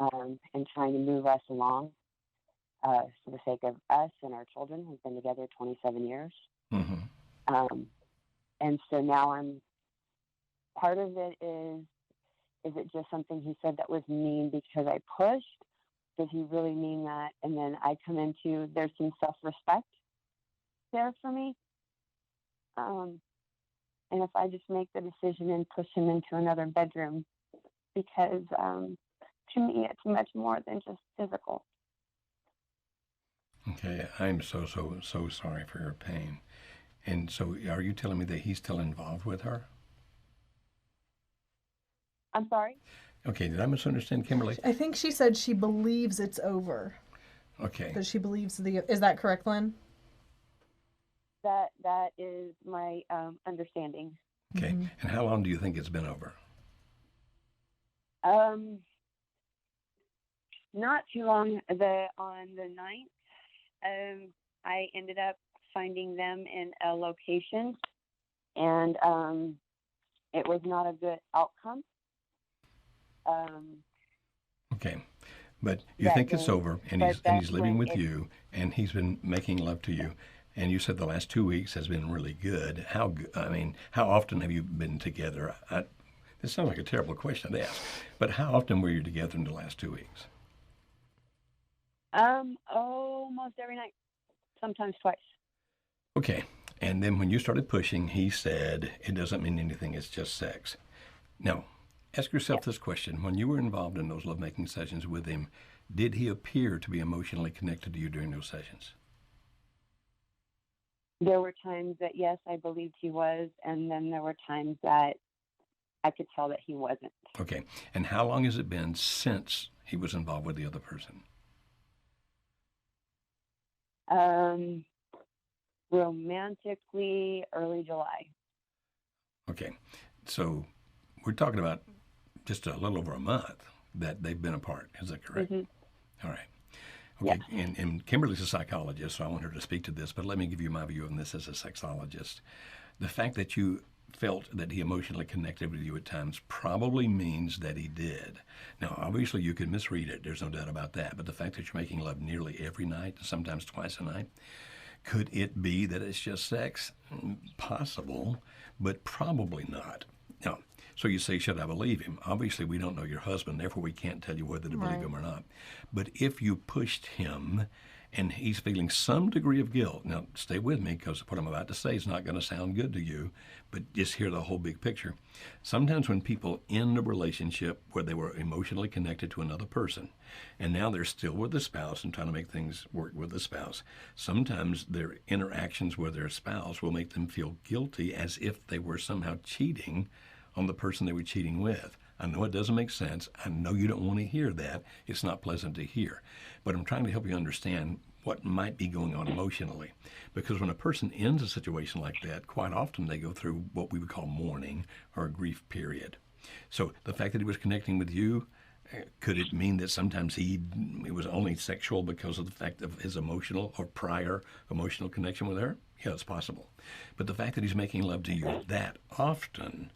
and trying to move us along for the sake of us and our children. We've been together 27 years. Mm-hmm. And so now part of it is it just something he said that was mean because I pushed? Does he really mean that? And then I come into, there's some self-respect there for me. And if I just make the decision and push him into another bedroom, because to me, it's much more than just physical. Okay, I'm so sorry for your pain. And so are you telling me that he's still involved with her? I'm sorry? Okay, did I misunderstand Kimberly? I think she said she believes it's over. Okay. That she believes is that correct, Lynn? That is my understanding. Okay, and how long do you think it's been over? Not too long. On the 9th, I ended up finding them in a location, and it was not a good outcome. Okay, but you think it's over, and he's living with you, and he's been making love to you, and you said the last 2 weeks has been really good. How often have you been together? This sounds like a terrible question to ask, but how often were you together in the last 2 weeks? Almost every night, sometimes twice. Okay, and then when you started pushing, he said, it doesn't mean anything, it's just sex. Now, ask yourself this question. When you were involved in those lovemaking sessions with him, did he appear to be emotionally connected to you during those sessions? There were times that, yes, I believed he was, and then there were times that I could tell that he wasn't. Okay, and how long has it been since he was involved with the other person? romantically early July. Okay. So we're talking about just a little over a month that they've been apart. Is that correct? Mm-hmm. All right. Okay. Yeah. And Kimberly's a psychologist, so I want her to speak to this, but let me give you my view on this as a sexologist. The fact that you felt that he emotionally connected with you at times probably means that he did. Now, obviously, you could misread it. There's no doubt about that. But the fact that you're making love nearly every night, sometimes twice a night, could it be that it's just sex? Possible, but probably not. Now, so you say, should I believe him? Obviously, we don't know your husband, therefore we can't tell you whether to believe him or not. But if you pushed him and he's feeling some degree of guilt, now stay with me because what I'm about to say is not going to sound good to you, but just hear the whole big picture. Sometimes when people end a relationship where they were emotionally connected to another person, and now they're still with the spouse and trying to make things work with the spouse, sometimes their interactions with their spouse will make them feel guilty as if they were somehow cheating on the person they were cheating with. I know it doesn't make sense. I know you don't want to hear that. It's not pleasant to hear. But I'm trying to help you understand what might be going on emotionally. Because when a person ends a situation like that, quite often they go through what we would call mourning or a grief period. So the fact that he was connecting with you, could it mean that sometimes it was only sexual because of the fact of his emotional or prior emotional connection with her? Yeah, it's possible. But the fact that he's making love to you that often,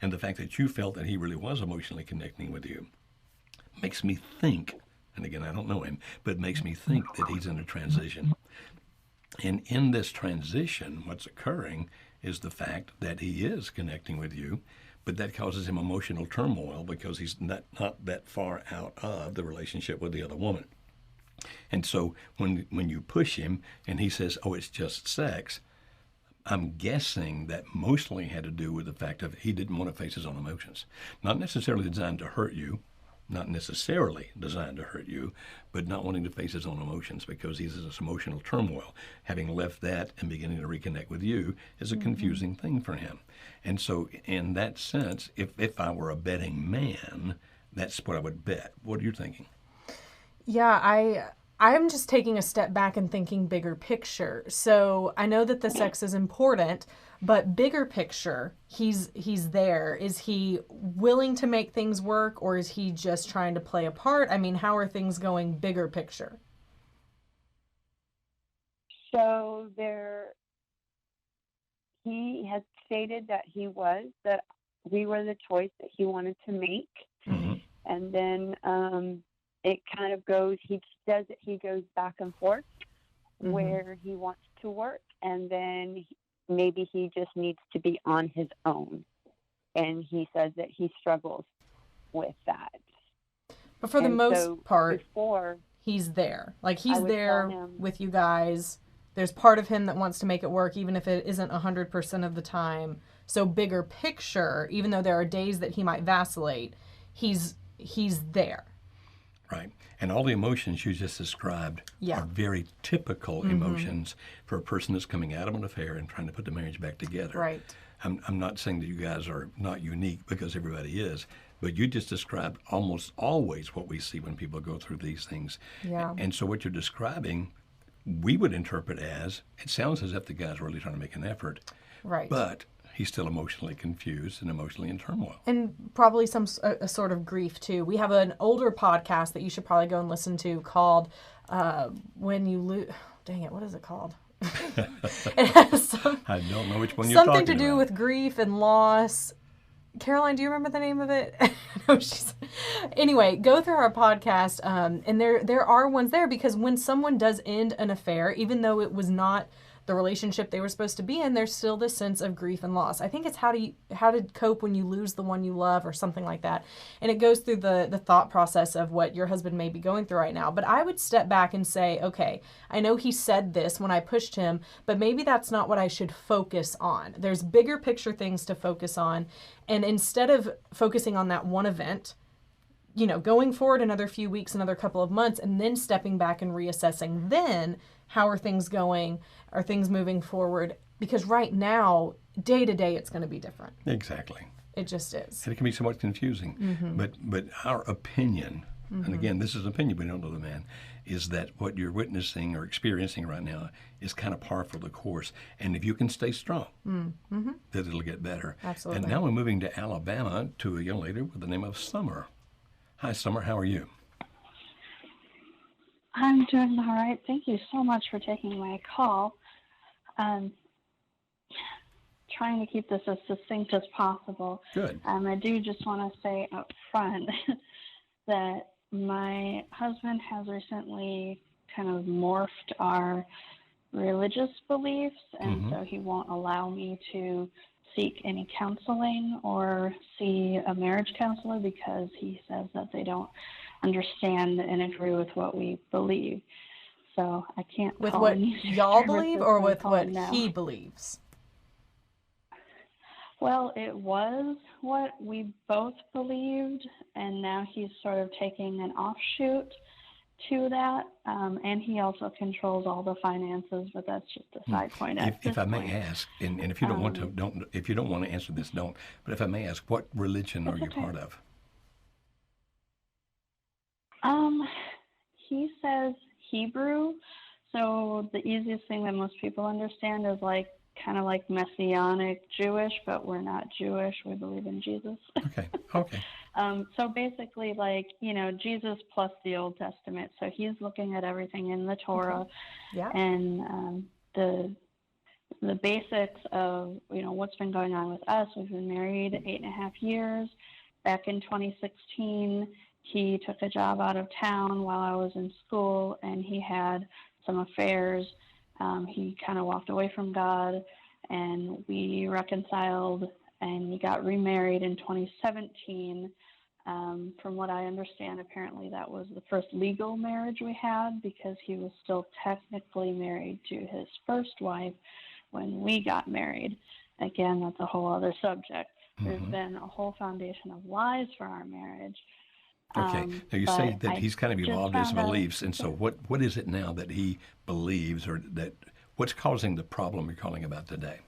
and the fact that you felt that he really was emotionally connecting with you, makes me think, and again, I don't know him, but it makes me think that he's in a transition. And in this transition, what's occurring is the fact that he is connecting with you, but that causes him emotional turmoil because he's not that far out of the relationship with the other woman. And so when you push him and he says, oh, it's just sex, I'm guessing that mostly had to do with the fact of he didn't want to face his own emotions. Not necessarily designed to hurt you, but not wanting to face his own emotions because he's in this emotional turmoil. Having left that and beginning to reconnect with you is a confusing thing for him. And so in that sense, if I were a betting man, that's what I would bet. What are you thinking? Yeah, I'm just taking a step back and thinking bigger picture. So I know that the sex is important, but bigger picture, he's there. Is he willing to make things work, or is he just trying to play a part? I mean, how are things going bigger picture? So he has stated that that we were the choice that he wanted to make. Mm-hmm. And then it kind of goes, he goes back and forth where he wants to work, and then maybe he just needs to be on his own. And he says that he struggles with that. But for the most part, he's there. Like, he's there with you guys. There's part of him that wants to make it work, even if it isn't 100% of the time. So bigger picture, even though there are days that he might vacillate, he's there. Right. And all the emotions you just described are very typical emotions for a person that's coming out of an affair and trying to put the marriage back together. Right. I'm not saying that you guys are not unique, because everybody is, but you just described almost always what we see when people go through these things. Yeah. And so what you're describing, we would interpret as, it sounds as if the guy's really trying to make an effort. Right. But he's still emotionally confused and emotionally in turmoil. And probably a sort of grief, too. We have an older podcast that you should probably go and listen to called When You Lose... Dang it, what is it called? It has I don't know which one you're talking about. Something to do with grief and loss. Caroline, do you remember the name of it? No, anyway, go through our podcast, and there are ones there, because when someone does end an affair, even though it was not the relationship they were supposed to be in, there's still this sense of grief and loss. I think it's how to cope when you lose the one you love, or something like that. And it goes through the thought process of what your husband may be going through right now. But I would step back and say, okay, I know he said this when I pushed him, but maybe that's not what I should focus on. There's bigger picture things to focus on. And instead of focusing on that one event, going forward another few weeks, another couple of months, and then stepping back and reassessing, then how are things going? Are things moving forward? Because right now, day to day, it's going to be different. Exactly. It just is. And it can be somewhat confusing. But our opinion and again, this is an opinion, we don't know the man, is that what you're witnessing or experiencing right now is kind of par for the course. And if you can stay strong, that it'll get better. Absolutely. And now we're moving to Alabama to a young lady with the name of Summer. Hi, Summer. How are you? I'm doing all right. Thank you so much for taking my call. Trying to keep this as succinct as possible. Good. I do just want to say up front that my husband has recently kind of morphed our religious beliefs, and so he won't allow me to seek any counseling or see a marriage counselor because he says that they don't understand and agree with what we believe. So I can't With call what any y'all services believe or I'm with what calling now. he believes? Well, it was what we both believed, and now he's sort of taking an offshoot to that, and he also controls all the finances, but that's just a side point. If I may ask, and if you don't want to, don't. If you don't want to answer this, don't. But if I may ask, what religion are you part of? He says Hebrew, so the easiest thing that most people understand is like kind of like Messianic Jewish, but we're not Jewish. We believe in Jesus. Okay. So basically, like, you know, Jesus plus the Old Testament. So he's looking at everything in the Torah, and the basics of, you know, what's been going on with us. We've been married 8.5 years. Back in 2016, he took a job out of town while I was in school, and he had some affairs. He kind of walked away from God, and we reconciled, and we got remarried in 2017. From what I understand, apparently that was the first legal marriage we had because he was still technically married to his first wife when we got married. Again, that's a whole other subject. There's been a whole foundation of lies for our marriage. Okay. Now you say that he's kind of evolved his beliefs, and so what is it now that he believes, or that what's causing the problem you're calling about today?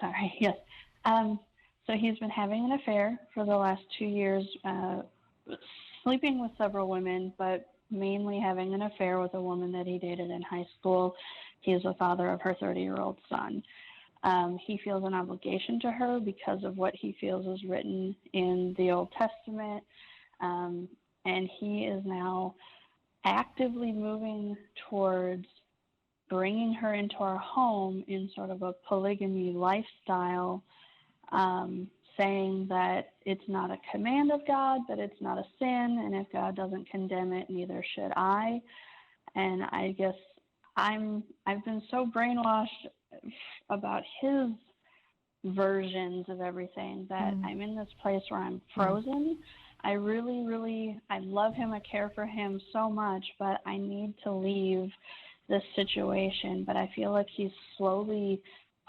Sorry. Yes. So he's been having an affair for the last 2 years, sleeping with several women, but mainly having an affair with a woman that he dated in high school. He is the father of her 30-year-old son. He feels an obligation to her because of what he feels is written in the Old Testament, and he is now actively moving towards bringing her into our home in sort of a polygamy lifestyle, saying that it's not a command of God, but it's not a sin, and if God doesn't condemn it, neither should I. And I guess I've been so brainwashed about his versions of everything that I'm in this place where I'm frozen. I really, I love him, I care for him so much, but I need to leave this situation. But I feel like he's slowly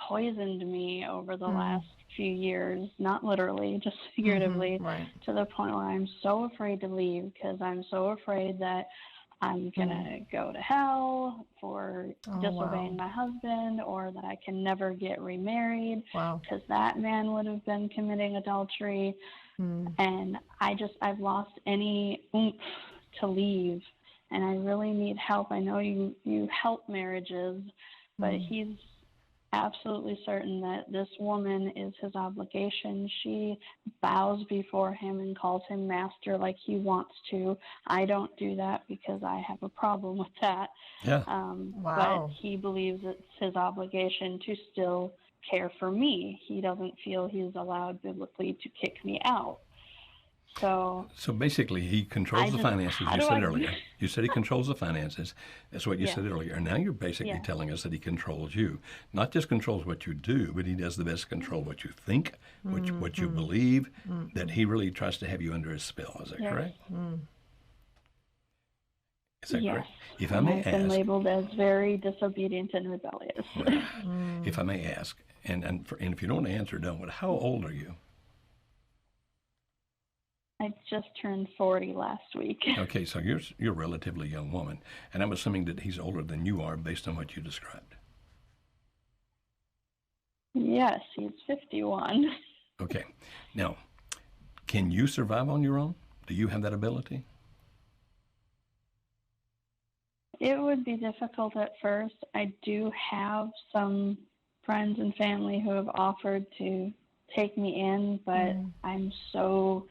poisoned me over the last few years, not literally, just figuratively, to the point where I'm so afraid to leave because I'm so afraid that I'm going to go to hell for disobeying my husband, or that I can never get remarried because that man would have been committing adultery. And I've lost any oomph to leave, and I really need help. I know you help marriages, but he's absolutely certain that this woman is his obligation. She bows before him and calls him master like he wants to. I don't do that because I have a problem with that. But he believes it's his obligation to still care for me. He doesn't feel he's allowed biblically to kick me out. So basically, he controls the finances. You said earlier. You said he controls the finances. That's what you said earlier. And now you're basically telling us that he controls you. Not just controls what you do, but he does the best control what you think, what you believe, that he really tries to have you under his spell. Is that correct? Is that correct? If I may ask. I've been labeled as very disobedient and rebellious. If I may ask, and if you don't answer, don't. But how old are you? I just turned 40 last week. Okay, so you're a relatively young woman, and I'm assuming that he's older than you are based on what you described. Yes, he's 51. Okay. Now, Can you survive on your own? Do you have that ability? It would be difficult at first. I do have some friends and family who have offered to take me in, but I'm so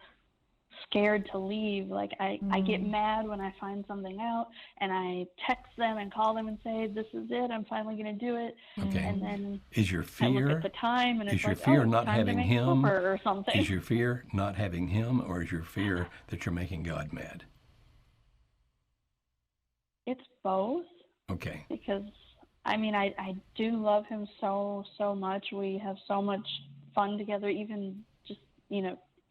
scared to leave. Like I get mad when I find something out, and I text them and call them and say, "This is it. I'm finally going to do it." Okay. And then is your fear? I look at the time, and is it's your like, fear oh, not it's time having to make him? supper or something. Is your fear not having him, or is your fear that you're making God mad? It's both. Okay. Because I mean, I do love him so much. We have so much fun together. Even just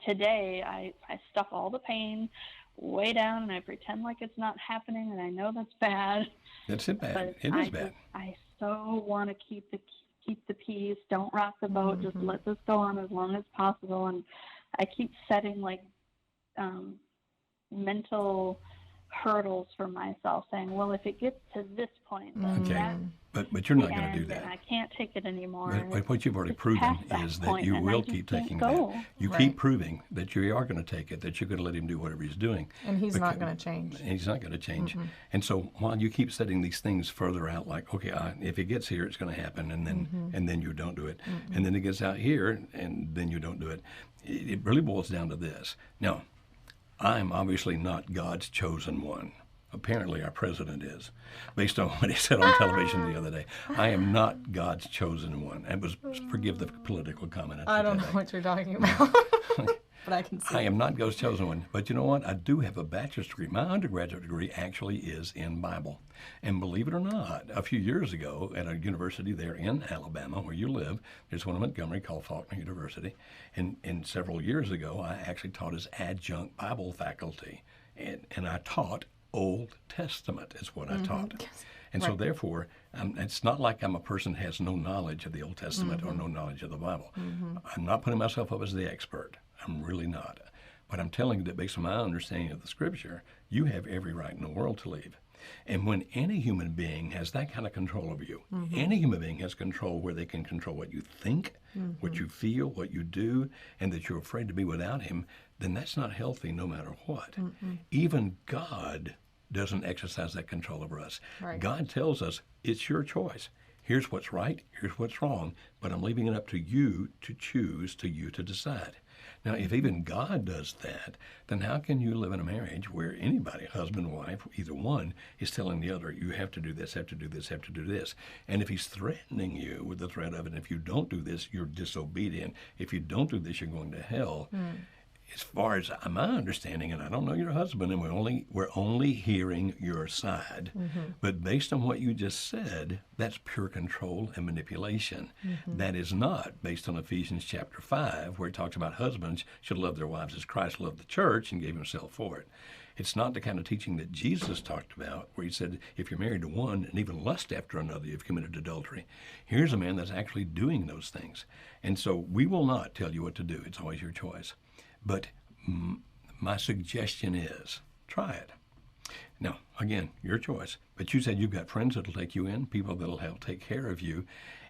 today, I stuff all the pain way down, and I pretend like it's not happening, and I know that's bad. That's bad. But It is bad. I so want to keep the peace. Don't rock the boat. Just let this go on as long as possible. And I keep setting like mental hurdles for myself, saying, well, if it gets to this point, then but you're not going to do that. And I can't take it anymore. But what you've already proven is that you will keep taking that. You keep proving that you are going to take it, that you're going to let him do whatever he's doing. And he's not going to change. He's not going to change. And so while you keep setting these things further out, like, okay, if it gets here, it's going to happen, and then you don't do it. And then it gets out here, and then you don't do it. It really boils down to this. Now, I'm obviously not God's chosen one. Apparently our president is, based on what he said on television the other day. I am not God's chosen one. And forgive the political comment. I don't know what you're talking about, but I can see. I am not God's chosen one. But you know what? I do have a bachelor's degree. My undergraduate degree actually is in Bible. And believe it or not, a few years ago at a university there in Alabama, where you live, there's one in Montgomery called Faulkner University. And several years ago, I actually taught as adjunct Bible faculty. And I taught Old Testament is what I taught. And so therefore, it's not like I'm a person who has no knowledge of the Old Testament or no knowledge of the Bible. I'm not putting myself up as the expert. I'm really not. But I'm telling you that based on my understanding of the Scripture, you have every right in the world to leave. And when any human being has that kind of control over you, any human being has control where they can control what you think, what you feel, what you do, and that you're afraid to be without him, then that's not healthy no matter what. Even God doesn't exercise that control over us. Right. God tells us, it's your choice. Here's what's right, here's what's wrong, but I'm leaving it up to you to choose, to you to decide. Now, if even God does that, then how can you live in a marriage where anybody, husband, wife, either one, is telling the other, you have to do this, have to do this, have to do this. And if he's threatening you with the threat of it, if you don't do this, you're disobedient. If you don't do this, you're going to hell. As far as my understanding, and I don't know your husband, and we're only hearing your side, but based on what you just said, that's pure control and manipulation. That is not based on Ephesians chapter 5, where it talks about husbands should love their wives as Christ loved the church and gave himself for it. It's not the kind of teaching that Jesus talked about, where he said, if you're married to one and even lust after another, you've committed adultery. Here's a man that's actually doing those things. And so we will not tell you what to do. It's always your choice. But my suggestion is, try it. Now, again, your choice. But you said you've got friends that'll take you in, people that'll help take care of you.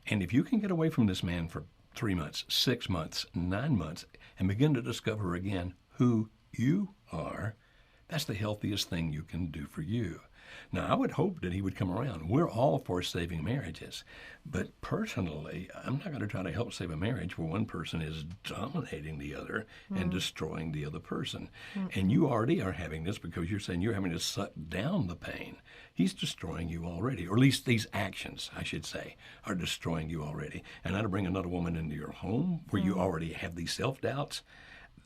And if you can get away from this man for 3 months, 6 months, 9 months, and begin to discover again who you are, that's the healthiest thing you can do for you. Now, I would hope that he would come around. We're all for saving marriages. But personally, I'm not going to try to help save a marriage where one person is dominating the other and destroying the other person. And you already are having this because you're saying you're having to suck down the pain. He's destroying you already, or at least these actions, I should say, are destroying you already. And now to bring another woman into your home where you already have these self-doubts,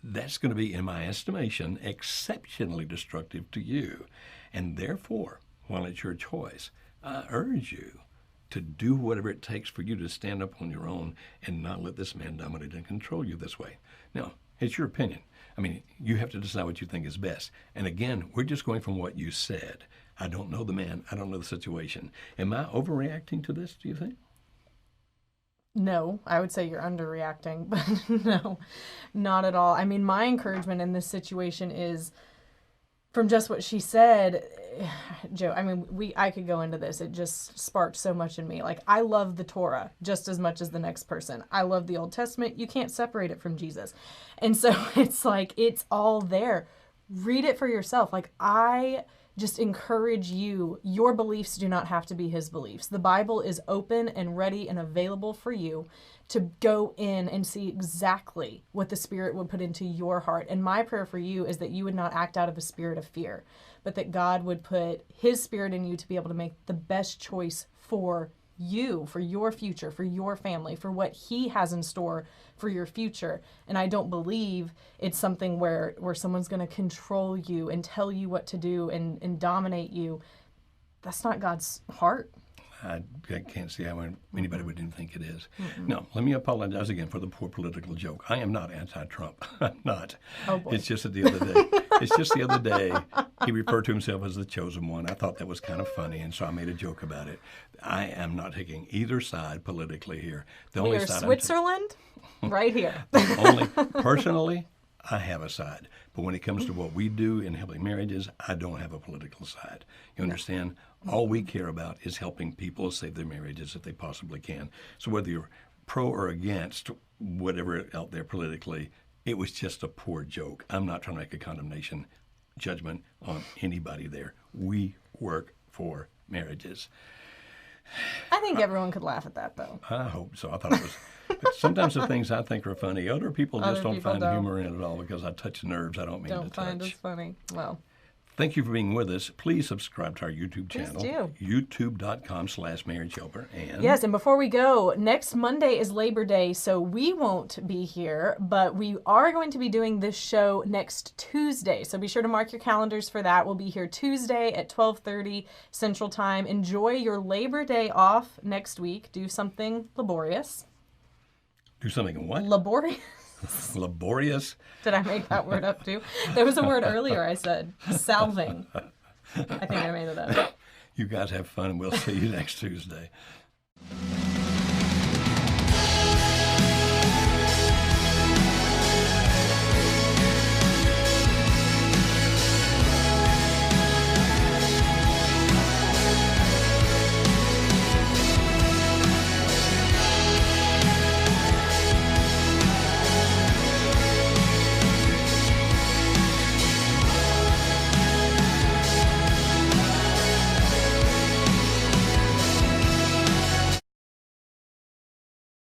that's going to be, in my estimation, exceptionally destructive to you. And therefore, while it's your choice, I urge you to do whatever it takes for you to stand up on your own and not let this man dominate and control you this way. Now, it's your opinion. I mean, you have to decide what you think is best. And again, we're just going from what you said. I don't know the man. I don't know the situation. Am I overreacting to this, do you think? No, I would say you're underreacting, but no, not at all. I mean, my encouragement in this situation is from just what she said, Joe, I mean, I could go into this. It just sparked so much in me. Like, I love the Torah just as much as the next person. I love the Old Testament. You can't separate it from Jesus. And so it's like, it's all there. Read it for yourself. Like, I just encourage you, your beliefs do not have to be his beliefs. The Bible is open and ready and available for you to go in and see exactly what the Spirit would put into your heart. And my prayer for you is that you would not act out of a spirit of fear, but that God would put his Spirit in you to be able to make the best choice for you, for your future, for your family, for what he has in store for your future. And I don't believe it's something where someone's going to control you and tell you what to do and dominate you. That's not God's heart. I can't see how anybody would even think it is. No, let me apologize again for the poor political joke. I am not anti-Trump. I'm not. Oh boy. It's just that the other day, he referred to himself as the chosen one. I thought that was kind of funny, and so I made a joke about it. I am not taking either side politically here. The We only are side Switzerland, right here. Personally, I have a side. But when it comes to what we do in helping marriages, I don't have a political side. You understand? All we care about is helping people save their marriages if they possibly can. So whether you're pro or against whatever out there politically, it was just a poor joke. I'm not trying to make a condemnation judgment on anybody there. We work for marriages. I think everyone could laugh at that, though. I hope so. I thought it was. Sometimes the things I think are funny, other people just don't find humor in it at all because I touch nerves I don't mean to touch. Don't find us funny. Well. Thank you for being with us. Please subscribe to our YouTube Please channel, do. youtube.com/marriagehelper. And Yes, and before we go, next Monday is Labor Day, so we won't be here, but we are going to be doing this show next Tuesday. So be sure to mark your calendars for that. We'll be here Tuesday at 12:30 Central Time. Enjoy your Labor Day off next week. Do something laborious. Do something what? Laborious. Laborious? Did I make that word up too? There was a word earlier I said. Salving. I think I made it up. You guys have fun, and we'll see you next Tuesday.